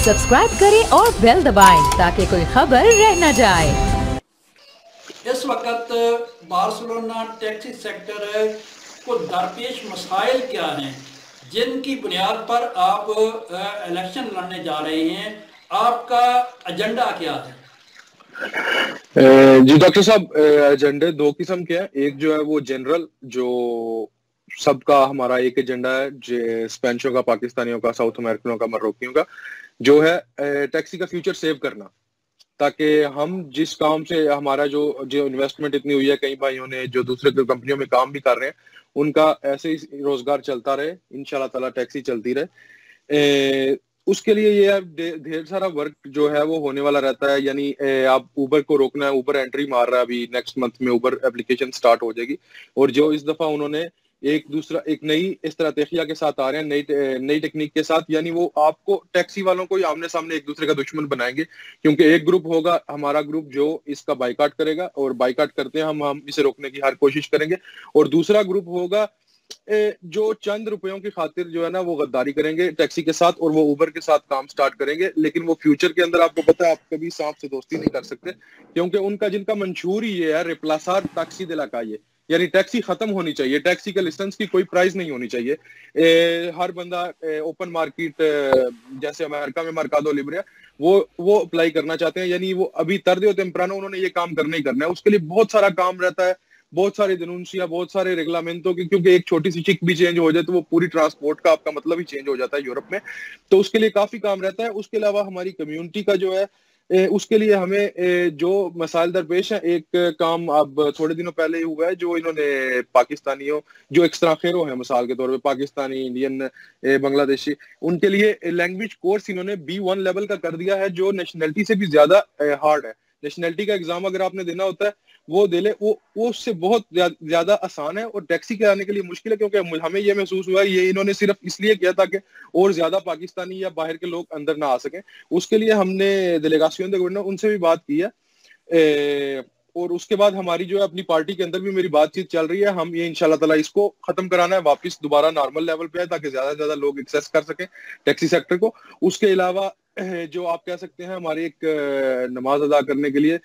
Subscribe करें और bell दबाएं ताकि कोई खबर रह न जाए। इस वक्त बार्सिलोना टैक्सी सेक्टर को दरपेश मसाइल क्या हैं जिनकी बुनियाद पर आप इलेक्शन लड़ने जा रहे हैं, आपका एजेंडा क्या है? जी डॉक्टर साहब, एजेंडे दो किस्म के हैं। एक जो है वो जनरल, जो सबका हमारा एक एजेंडा है, स्पेनिशों का, पाकिस्तानियों का, साउथ अमेरिकनों का, मरोक्कियों का, जो है टैक्सी का फ्यूचर सेव करना, ताकि हम जिस काम से हमारा जो जो इन्वेस्टमेंट इतनी हुई है, कई भाइयों ने जो दूसरे कंपनियों में काम भी कर रहे हैं, उनका ऐसे ही रोजगार चलता रहे, इंशाल्लाह ताला टैक्सी चलती रहे। उसके लिए ये ढेर सारा वर्क जो है वो होने वाला रहता है। यानी आप उबर को रोकना है, उबर एंट्री मार रहा है, अभी नेक्स्ट मंथ में उबर एप्लीकेशन स्टार्ट हो जाएगी, और जो इस दफा उन्होंने एक नई स्ट्रैटेजिया के साथ आ रहे हैं, नई टेक्निक के साथ, यानी वो आपको टैक्सी वालों को आमने सामने एक दूसरे का दुश्मन बनाएंगे, क्योंकि एक ग्रुप होगा हमारा ग्रुप जो इसका बाइकाट करेगा, और बाइकाट करते हैं हम इसे रोकने की हर कोशिश करेंगे, और दूसरा ग्रुप होगा जो चंद रुपयों की खातिर जो है ना वो गद्दारी करेंगे टैक्सी के साथ, और वो उबर के साथ काम स्टार्ट करेंगे। लेकिन वो फ्यूचर के अंदर आपको पता है, आप कभी सांप से दोस्ती नहीं कर सकते, क्योंकि उनका जिनका मंशूर ही ये है, रिप्लासार टैक्सी दिला का, ये यानी टैक्सी खत्म होनी चाहिए, टैक्सी के लाइसेंस की कोई प्राइस नहीं होनी चाहिए। हर बंदा ओपन मार्केट, जैसे अमेरिका में मर्कादो लिब्रे, वो अप्लाई करना चाहते हैं, यानी वो अभी तरदे हो टेम्प्रानो उन्होंने ये काम करना ही करना है। उसके लिए बहुत सारा काम रहता है, बहुत सारी देनुंसिया, बहुत सारे रेगलामेंटों की, क्योंकि एक छोटी सी चिक भी चेंज हो जाए तो वो पूरी ट्रांसपोर्ट का आपका मतलब ही चेंज हो जाता है यूरोप में, तो उसके लिए काफी काम रहता है। उसके अलावा हमारी कम्युनिटी का जो है, उसके लिए हमें जो मसाइल दरपेश है, एक काम अब थोड़े दिनों पहले ही हुआ है, जो इन्होंने पाकिस्तानियों, जो एक्स्ट्राखेरो है मिसाल के तौर पे, पाकिस्तानी, इंडियन, बांग्लादेशी, उनके लिए लैंग्वेज कोर्स इन्होंने B1 लेवल का कर दिया है, जो नेशनलिटी से भी ज्यादा हार्ड है। नेशनलिटी का एग्जाम अगर आपने देना होता है वो दे ले, वो उससे बहुत ज्यादा आसान है, और टैक्सी के आने के लिए मुश्किल है, क्योंकि हमें ये महसूस हुआ ये इन्होंने सिर्फ इसलिए किया ताकि और ज्यादा पाकिस्तानी या बाहर के लोग अंदर ना आ सकें। उसके लिए हमने डेलीगेशन दे गवर्नर उनसे भी बात की है, और उसके बाद हमारी जो है अपनी पार्टी के अंदर भी मेरी बातचीत चल रही है। हम ये इंशाल्लाह ताला इसको खत्म कराना है, वापस दोबारा नॉर्मल लेवल पे है, ताकि ज्यादा से ज्यादा लोग एक्सेस कर सकें टैक्सी सेक्टर को। उसके अलावा जो आप कह सकते हैं, हमारी एक नमाज अदा करने के लिए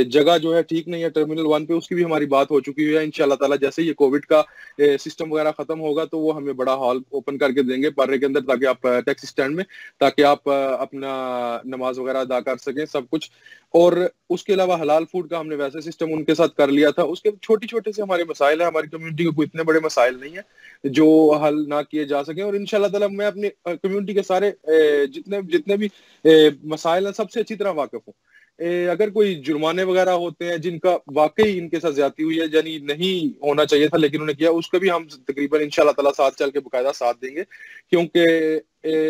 जगह जो है ठीक नहीं है टर्मिनल 1 पे, उसकी भी हमारी बात हो चुकी है। इंशाल्लाह ताला जैसे ये कोविड का सिस्टम वगैरह खत्म होगा तो वो हमें बड़ा हॉल ओपन करके देंगे पर्रे के अंदर, ताकि आप टैक्सी स्टैंड में, ताकि आप अपना नमाज वगैरह अदा कर सकें सब कुछ। और उसके अलावा हलाल फूड का हमने वैसे सिस्टम उनके साथ कर लिया था। उसके छोटे छोटे से हमारे मसाइल है, हमारी कम्युनिटी को कोई इतने बड़े मसाइल नहीं है जो हल ना किए जा सके। और इंशाल्लाह ताला मैं अपनी कम्युनिटी के सारे जितने जितने भी मसाइल हैं सबसे अच्छी तरह वाकिफ हूँ। अगर कोई जुर्माने वगैरह होते हैं जिनका वाकई इनके साथ ज्यादती हुई है, यानी नहीं होना चाहिए था लेकिन उन्होंने किया, उसका भी हम तकरीबन इंशाल्लाह ताला साथ चल के बकायदा साथ देंगे, क्योंकि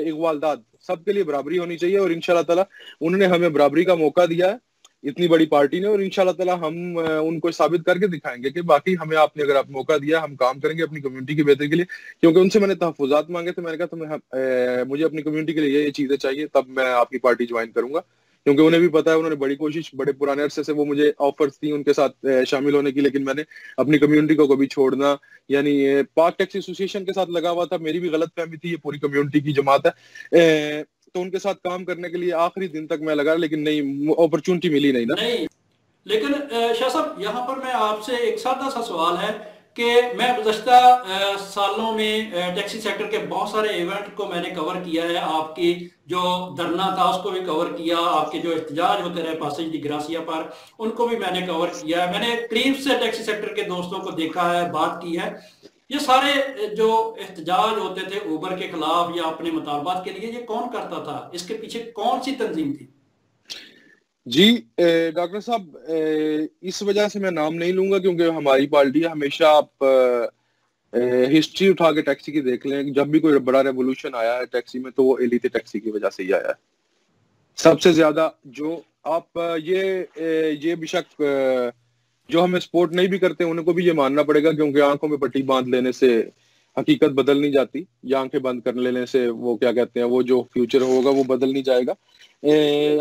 इकबालदाद सबके लिए बराबरी होनी चाहिए, और इंशाल्लाह ताला उन्होंने हमें बराबरी का मौका दिया है इतनी बड़ी पार्टी ने, और इंशाल्लाह ताला हम उनको साबित करके दिखाएंगे कि बाकी हमें आपने अगर आप मौका दिया, हम काम करेंगे अपनी कम्युनिटी की बेहतरी के लिए। क्योंकि उनसे मैंने तहफुजात मांगे थे, मैंने कहा तुम्हें मुझे अपनी कम्युनिटी के लिए ये चीजें चाहिए, तब मैं आपकी पार्टी ज्वाइन करूंगा, क्योंकि उन्हें भी पता है, उन्होंने बड़ी कोशिश, बड़े पुराने अरसे से वो मुझे ऑफर्स दी उनके साथ शामिल होने की, लेकिन मैंने अपनी कम्युनिटी को कभी छोड़ना, यानी पाक टैक्सी एसोसिएशन के साथ लगा हुआ था, मेरी भी गलत फहमी थी, ये पूरी कम्युनिटी की जमात है, तो उनके साथ काम करने के लिए आखिरी दिन तक मैं लगा, लेकिन नहीं, अपॉर्चुनिटी मिली नहीं ना। नहीं, लेकिन शाह साहब यहाँ पर मैं आपसे एक सादा सा सवाल है कि मैं गुज़श्ता सालों में टैक्सी सेक्टर के बहुत सारे इवेंट को मैंने कवर किया है, आपकी जो धरना था उसको भी कवर किया, आपके जो एहतजाज होते रहे पासेज दी ग्रासिया पर उनको भी मैंने कवर किया है, मैंने करीब से टैक्सी सेक्टर के दोस्तों को देखा है, बात की है। ये सारे जो एहतजाज होते थे उबर के खिलाफ या अपने मुतालबात के लिए, ये कौन करता था, इसके पीछे कौन सी तंजीम थी? जी डॉक्टर साहब, इस वजह से मैं नाम नहीं लूंगा, क्योंकि हमारी पार्टी हमेशा, आप हिस्ट्री उठा के टैक्सी की देख लें, जब भी कोई बड़ा रेवोल्यूशन आया है टैक्सी में तो वो एलिट टैक्सी की वजह से ही आया है सबसे ज्यादा। जो आप ये बेशक जो हमें सपोर्ट नहीं भी करते उनको भी ये मानना पड़ेगा, क्योंकि आंखों में पट्टी बांध लेने से हकीकत बदल नहीं जाती, या आंखें बंद कर लेने से वो क्या कहते हैं, वो जो फ्यूचर होगा वो बदल नहीं जाएगा।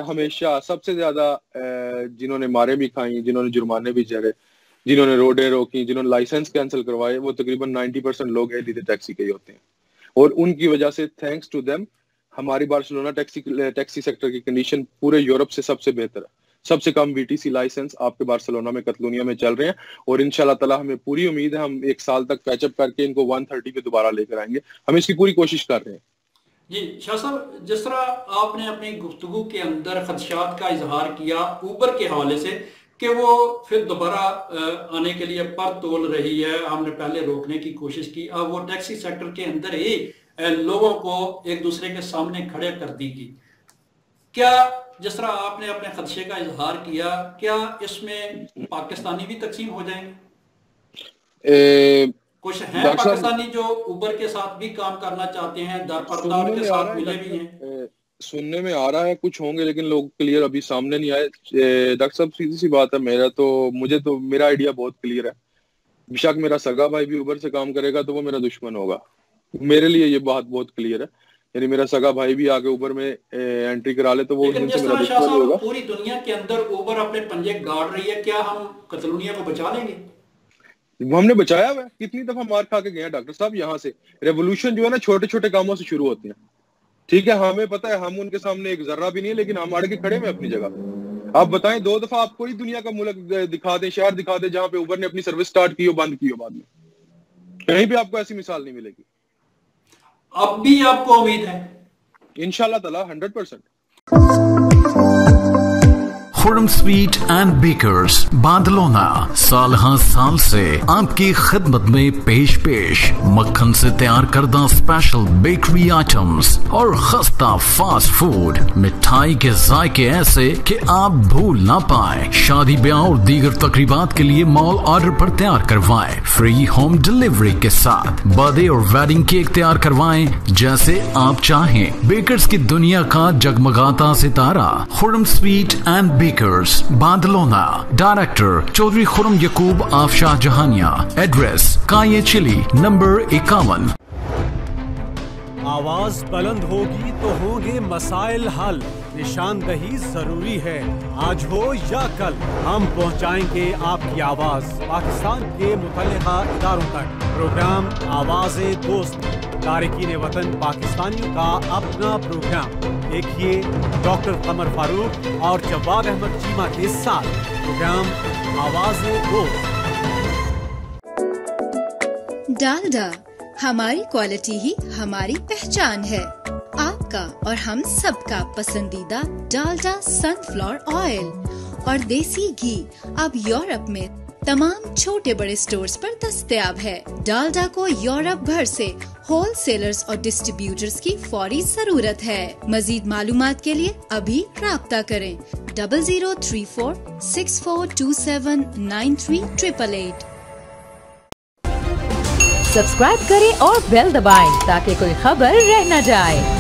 हमेशा सबसे ज्यादा जिन्होंने मारे भी खाई, जिन्होंने जुर्माने भी झेले, जिन्होंने रोडें रोकी, जिन्होंने लाइसेंस कैंसिल करवाए, वो तकरीबन 90% लोग एलिट टैक्सी के ही होते हैं, और उनकी वजह से थैंक्स टू देम हमारी बार्सिलोना टैक्सी सेक्टर की कंडीशन पूरे यूरोप से सबसे बेहतर है। सबसे कम VTC लाइसेंस आपके बार्सिलोना में, कतलूनिया में चल रहे हैं, और इंशाल्लाह ताला हमें पूरी उम्मीद है हम 1 साल तक पैचअप करके इनको 130 पे दोबारा लेकर आएंगे। हम इसकी पूरी कोशिश कर रहे हैं। जी शाह साहब, जिस तरह आपने अपनी गुफ्तगू के अंदर खदशात का इजहार किया ऊबर के हवाले से कि वो फिर दोबारा आने के लिए पर तोल रही है, हमने पहले रोकने की कोशिश की, अब वो टैक्सी सेक्टर के अंदर ही लोगों को एक दूसरे के सामने खड़े कर दी गई। क्या जिस तरह आपने अपने खदशे का इजहार किया, क्या इसमें पाकिस्तानी भी तकसीम हो जाएंगे? कुछ हैं पाकिस्तानी जो उबर के साथ भी काम करना चाहते हैं, दरपर्दा उनके साथ मिले भी हैं? सुनने में आ रहा है कुछ होंगे, लेकिन लोग क्लियर अभी सामने नहीं आए। डॉक्टर साहब सीधी सी बात है, मुझे तो मेरा आइडिया बहुत क्लियर है। बेशक मेरा सगा भाई भी उबर से काम करेगा तो वो मेरा दुश्मन होगा। मेरे लिए ये बात बहुत क्लियर है, यानी मेरा सगा भाई भी आगे उबर में एंट्री करा ले तो वो लेकिन जिस तरह शाह साहब पूरी दुनिया के अंदर उबर अपने पंजे गाड़ रही है, क्या हम कतलूनिया को बचा लेंगे? हमने बचाया हुआ है, कितनी दफा मार खा के गए हैं डॉक्टर साहब। यहाँ से रेवोल्यूशन जो है ना छोटे छोटे कामों से शुरू होते हैं, ठीक है? हमें पता है हम उनके सामने एक जर्रा भी नहीं है, लेकिन हम अड़ के खड़े हैं अपनी जगह। आप बताएं 2 दफा आप कोई दुनिया का मुल्क दिखा दे, शहर दिखा दे जहां पे उबर ने अपनी सर्विस स्टार्ट की हो, बंद की हो बाद में, कहीं भी आपको ऐसी मिसाल नहीं मिलेगी। अब भी आपको उम्मीद है? इंशाल्लाह ताला 100%। Khurram sweet and bakers Barcelona साल हर साल से आपकी खिदमत में पेश मक्खन से तैयार करदा स्पेशल बेकरी आइटम्स और खस्ता फास्ट फूड, मिठाई के जायके ऐसे कि आप भूल ना पाए। शादी ब्याह और दीगर तकरीबात के लिए मॉल ऑर्डर पर तैयार करवाएं, फ्री होम डिलीवरी के साथ। बर्थडे और वेडिंग केक तैयार करवाएं जैसे आप चाहें। बेकर्स की दुनिया का जगमगाता सितारा Khurram sweet and bakers Barcelona. Director Chaudhry Khurram Yaqoob आफशाह जहानिया। एड्रेस काये चिली नंबर 51। आवाज बुलंद होगी तो होंगे मसाइल हल। निशानदही जरूरी है, आज हो या कल। हम पहुंचाएंगे आपकी आवाज पाकिस्तान के मुतल्लिका इदारों तक। प्रोग्राम आवाज़े दोस्त, तारिकीन वतन पाकिस्तानियों का अपना प्रोग्राम। देखिए डॉक्टर कमर फारूक और जवाद अहमद चीमा के साथ प्रोग्राम आवाज़े दोस्त। डालडा, हमारी क्वालिटी ही हमारी पहचान है। आपका और हम सबका पसंदीदा डालडा सनफ्लावर ऑयल और देसी घी अब यूरोप में तमाम छोटे बड़े स्टोर्स पर दस्तयाब है। डालडा को यूरोप भर से होलसेलर्स और डिस्ट्रीब्यूटर्स की फौरी जरूरत है। मजीद मालूमात के लिए अभी राब्ता करें 0034 6427 9388। सब्सक्राइब करें और बेल दबाएं ताकि कोई खबर रह न जाए।